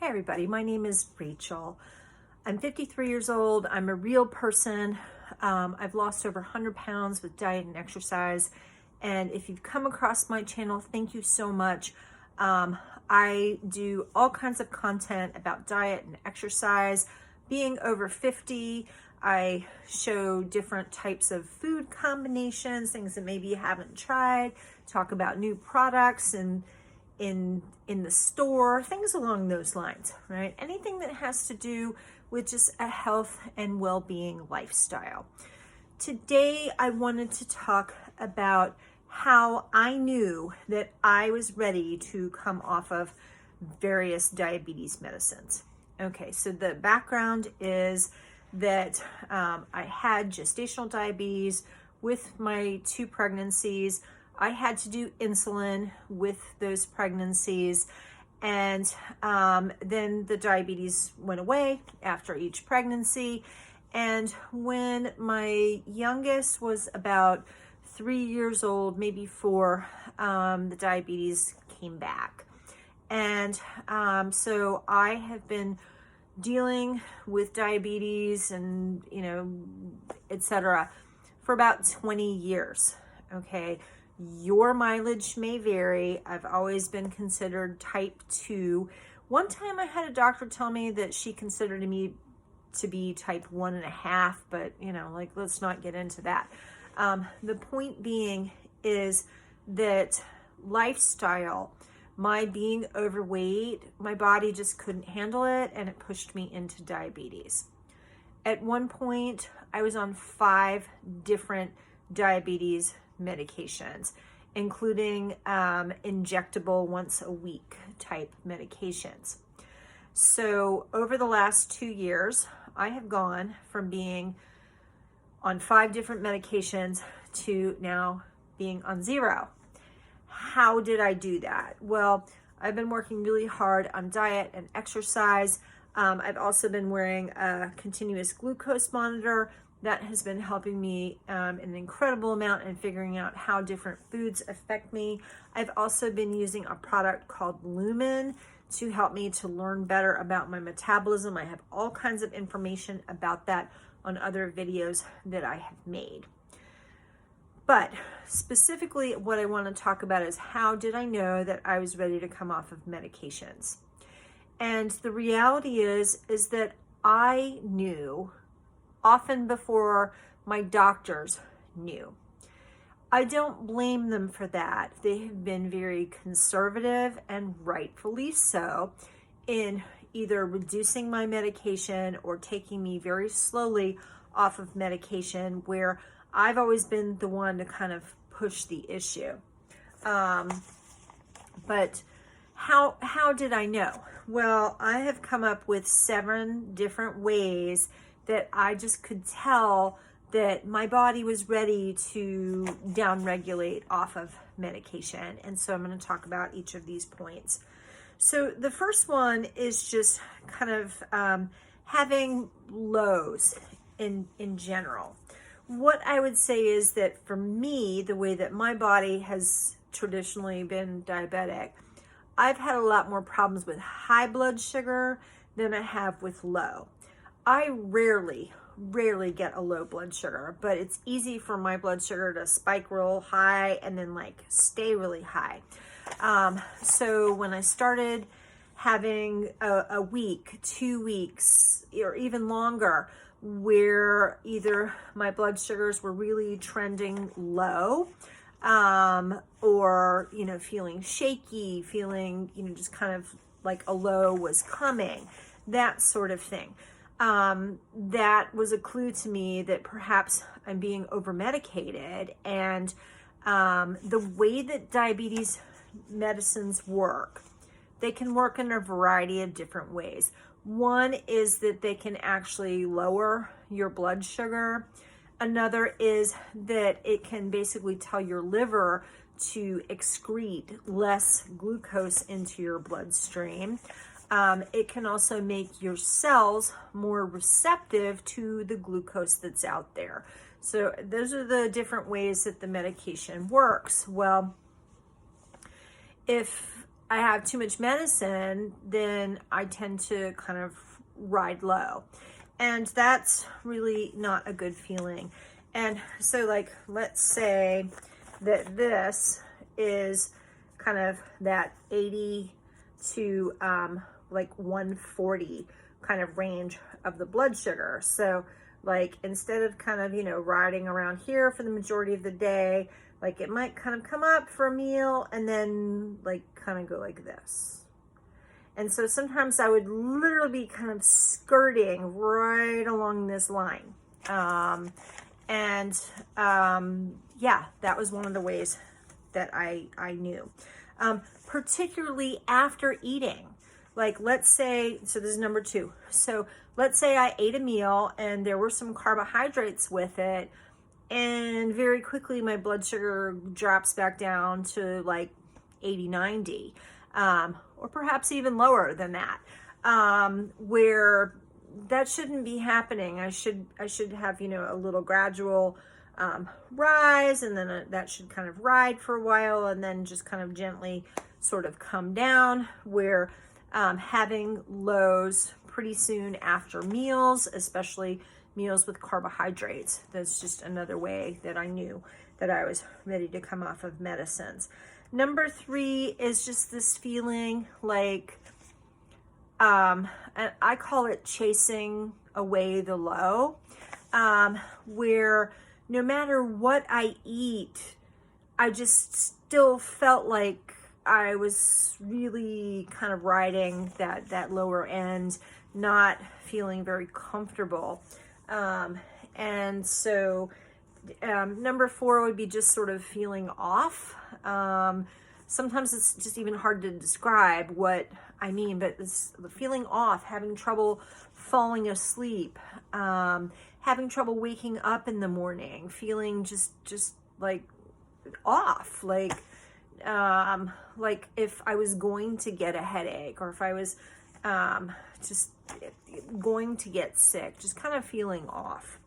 Hey everybody, my name is Rachel. I'm 53 years old. I'm a real person. I've lost over 100 pounds with diet and exercise. And if you've come across my channel, thank you so much. I do all kinds of content about diet and exercise. Being over 50, I show different types of food combinations, things that maybe you haven't tried, talk about new products and in the store, things along those lines, right? Anything that has to do with just a health and well-being lifestyle. Today, I wanted to talk about how I knew that I was ready to come off of various diabetes medicines. Okay, so the background is that I had gestational diabetes with my 2 pregnancies. I had to do insulin with those pregnancies, and then the diabetes went away after each pregnancy. And when my youngest was about 3 years old, maybe 4, the diabetes came back. And so I have been dealing with diabetes and, etc. for about 20 years, okay? Your mileage may vary. I've always been considered type 2. One time I had a doctor tell me that she considered me to be type 1.5, but let's not get into that. The point being is that lifestyle, my being overweight, my body just couldn't handle it, and it pushed me into diabetes. At one point, I was on 5 different diabetes medications, including injectable once a week type medications. So over the last 2 years, I have gone from being on 5 different medications to now being on 0. How did I do that? Well, I've been working really hard on diet and exercise. I've also been wearing a continuous glucose monitor. That has been helping me an incredible amount in figuring out how different foods affect me. I've also been using a product called Lumen to help me to learn better about my metabolism. I have all kinds of information about that on other videos that I have made. But specifically what I want to talk about is how did I know that I was ready to come off of medications? And the reality is that I knew often before my doctors knew. I don't blame them for that. They have been very conservative, and rightfully so, in either reducing my medication or taking me very slowly off of medication, where I've always been the one to kind of push the issue. But how did I know? Well, I have come up with 7 different ways that I just could tell that my body was ready to downregulate off of medication. And so I'm going to talk about each of these points. So the first one is just kind of having lows in general. What I would say is that for me, the way that my body has traditionally been diabetic, I've had a lot more problems with high blood sugar than I have with low. I rarely get a low blood sugar, but it's easy for my blood sugar to spike real high and then stay really high. So when I started having a week, 2 weeks, or even longer, where either my blood sugars were really trending low, or, feeling shaky, feeling, just kind of like a low was coming, that sort of thing. That was a clue to me that perhaps I'm being over-medicated, and the way that diabetes medicines work, they can work in a variety of different ways. One is that they can actually lower your blood sugar. Another is that it can basically tell your liver to excrete less glucose into your bloodstream. It can also make your cells more receptive to the glucose that's out there. So those are the different ways that the medication works. Well, if I have too much medicine, then I tend to kind of ride low. And that's really not a good feeling. And so like, let's say that this is kind of that 80 to like 140 kind of range of the blood sugar. So like, instead of kind of, you know, riding around here for the majority of the day, like it might kind of come up for a meal and then like kind of go like this. And so sometimes I would literally be kind of skirting right along this line. Yeah, that was one of the ways that I knew. Particularly after eating. Like, let's say, so this is number 2. So let's say I ate a meal and there were some carbohydrates with it, and very quickly my blood sugar drops back down to like 80, 90, or perhaps even lower than that, where that shouldn't be happening. I should have, you know, a little gradual rise, and then that should kind of ride for a while and then just kind of gently sort of come down, where having lows pretty soon after meals, especially meals with carbohydrates, that's just another way that I knew that I was ready to come off of medicines. Number 3 is just this feeling like, and I call it chasing away the low, where no matter what I eat, I just still felt like I was really kind of riding that lower end, not feeling very comfortable. And so number 4 would be just sort of feeling off. Sometimes it's just even hard to describe what I mean, but it's the feeling off, having trouble falling asleep, having trouble waking up in the morning, feeling just like off, like if I was going to get a headache, or if I was just going to get sick, just kind of feeling off.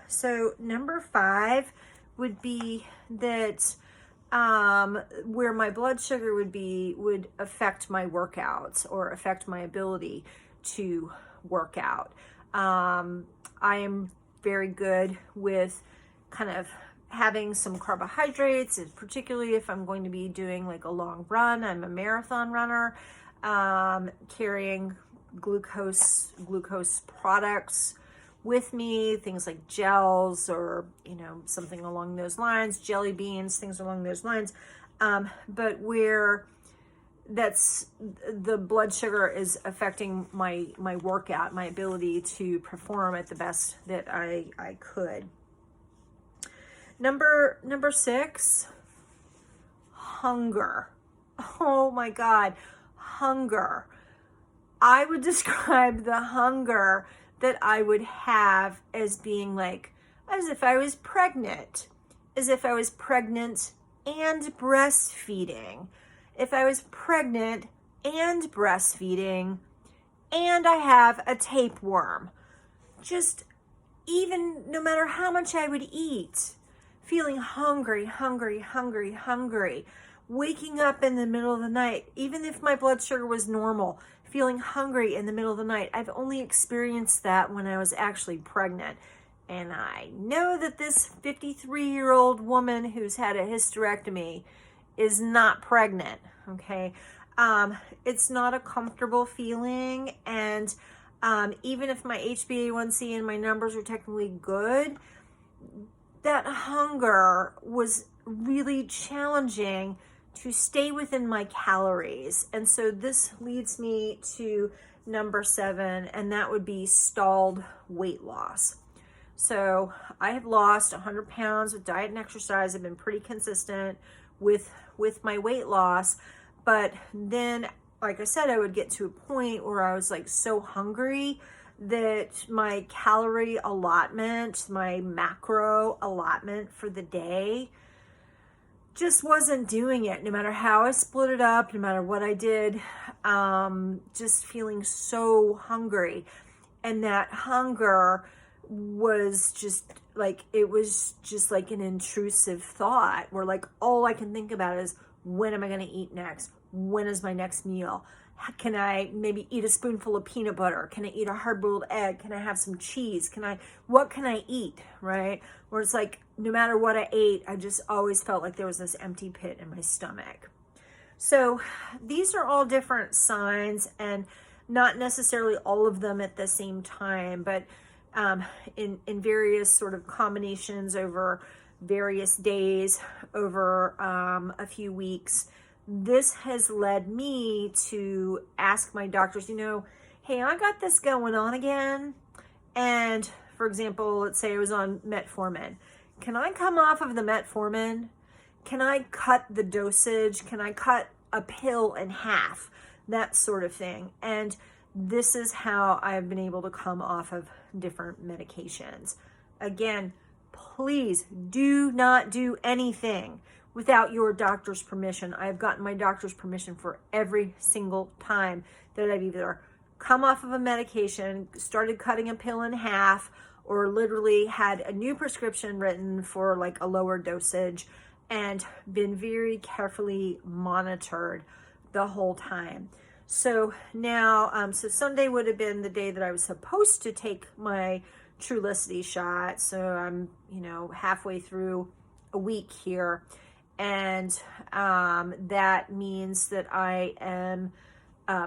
So number 5 would be that where my blood sugar would affect my workouts or affect my ability to work out. I am very good with kind of having some carbohydrates, particularly if I'm going to be doing like a long run. I'm a marathon runner, carrying glucose products with me, things like gels or, you know, something along those lines, jelly beans, things along those lines. But where that's the blood sugar is affecting my workout, my ability to perform at the best that I could. Number 6, hunger. Oh my God, hunger. I would describe the hunger that I would have as being like, as if I was pregnant and breastfeeding. If I was pregnant and breastfeeding and I have a tapeworm, just even no matter how much I would eat, feeling hungry, waking up in the middle of the night, even if my blood sugar was normal, feeling hungry in the middle of the night. I've only experienced that when I was actually pregnant. And I know that this 53-year-old woman who's had a hysterectomy is not pregnant, okay? It's not a comfortable feeling. And even if my HbA1c and my numbers are technically good, that hunger was really challenging to stay within my calories. And so this leads me to number 7, and that would be stalled weight loss. So I have lost 100 pounds with diet and exercise. I've been pretty consistent with my weight loss. But then, like I said, I would get to a point where I was like so hungry that my calorie allotment, my macro allotment for the day just wasn't doing it. No matter how I split it up, no matter what I did, just feeling so hungry. And that hunger was just like, it was just like an intrusive thought where like all I can think about is, when am I going to eat next? when is my next meal? Can I maybe eat a spoonful of peanut butter? Can I eat a hard-boiled egg? Can I have some cheese? What can I eat, right? Where it's like, no matter what I ate, I just always felt like there was this empty pit in my stomach. So these are all different signs, and not necessarily all of them at the same time, but in various sort of combinations over various days, over a few weeks. This has led me to ask my doctors, hey, I got this going on again. And for example, let's say I was on metformin. Can I come off of the metformin? Can I cut the dosage? Can I cut a pill in half? That sort of thing. And this is how I've been able to come off of different medications. Again, please do not do anything without your doctor's permission. I've gotten my doctor's permission for every single time that I've either come off of a medication, started cutting a pill in half, or literally had a new prescription written for like a lower dosage, and been very carefully monitored the whole time. So now, so Sunday would have been the day that I was supposed to take my Trulicity shot. So I'm, halfway through a week here. And that means that I am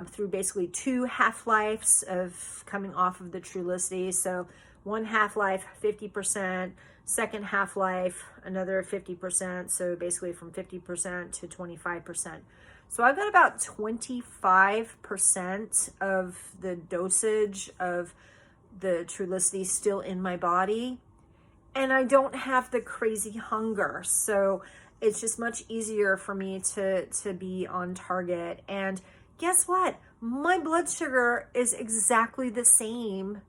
through basically 2 half-lives of coming off of the Trulicity. So one half-life, 50%, second half-life, another 50%. So basically from 50% to 25%. So I've got about 25% of the dosage of the Trulicity still in my body. And I don't have the crazy hunger. So it's just much easier for me to be on target. And guess what? My blood sugar is exactly the same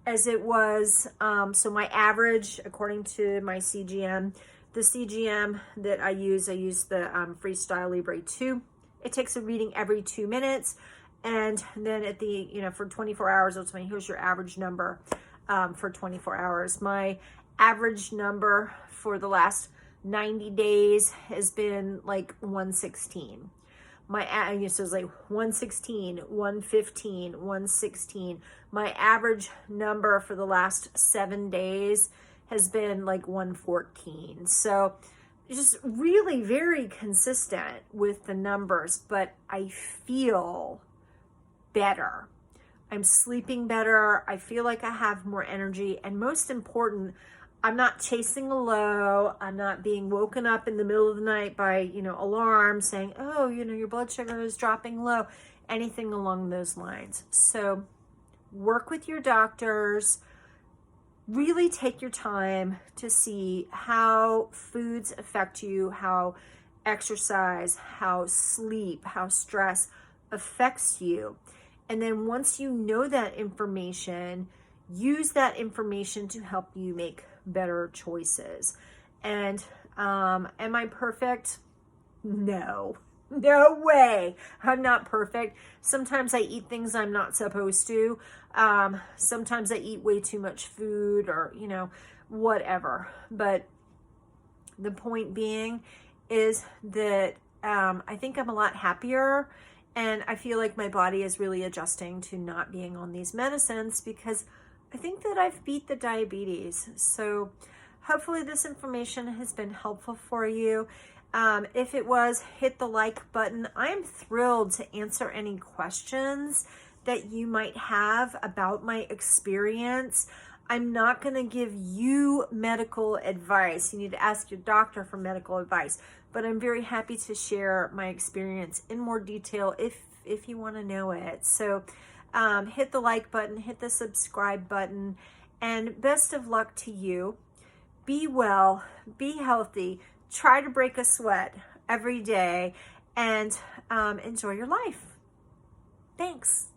as it was. So my average, according to my CGM, the CGM that I use the Freestyle Libre 2. It takes a reading every 2 minutes. And then at the, for 24 hours, it'll tell me, here's your average number for 24 hours. My average number for the last 90 days has been like 116. So it's like 116, 115, 116. My average number for the last 7 days has been like 114. So just really very consistent with the numbers, but I feel better. I'm sleeping better. I feel like I have more energy. And most important, I'm not chasing a low. I'm not being woken up in the middle of the night by, alarm saying, oh, your blood sugar is dropping low, anything along those lines. So work with your doctors. Really take your time to see how foods affect you, how exercise, how sleep, how stress affects you. And then once you know that information, use that information to help you make better choices. And am I perfect? No way. I'm not perfect. Sometimes I eat things I'm not supposed to. Sometimes I eat way too much food, or whatever. But the point being is that I think I'm a lot happier, and I feel like my body is really adjusting to not being on these medicines, because I think that I've beat the diabetes. So hopefully this information has been helpful for you. If it was, hit the like button. I'm thrilled to answer any questions that you might have about my experience. I'm not going to give you medical advice. You need to ask your doctor for medical advice. But I'm very happy to share my experience in more detail if you want to know it. So hit the like button, hit the subscribe button, and best of luck to you. Be well, be healthy, try to break a sweat every day, and enjoy your life. Thanks.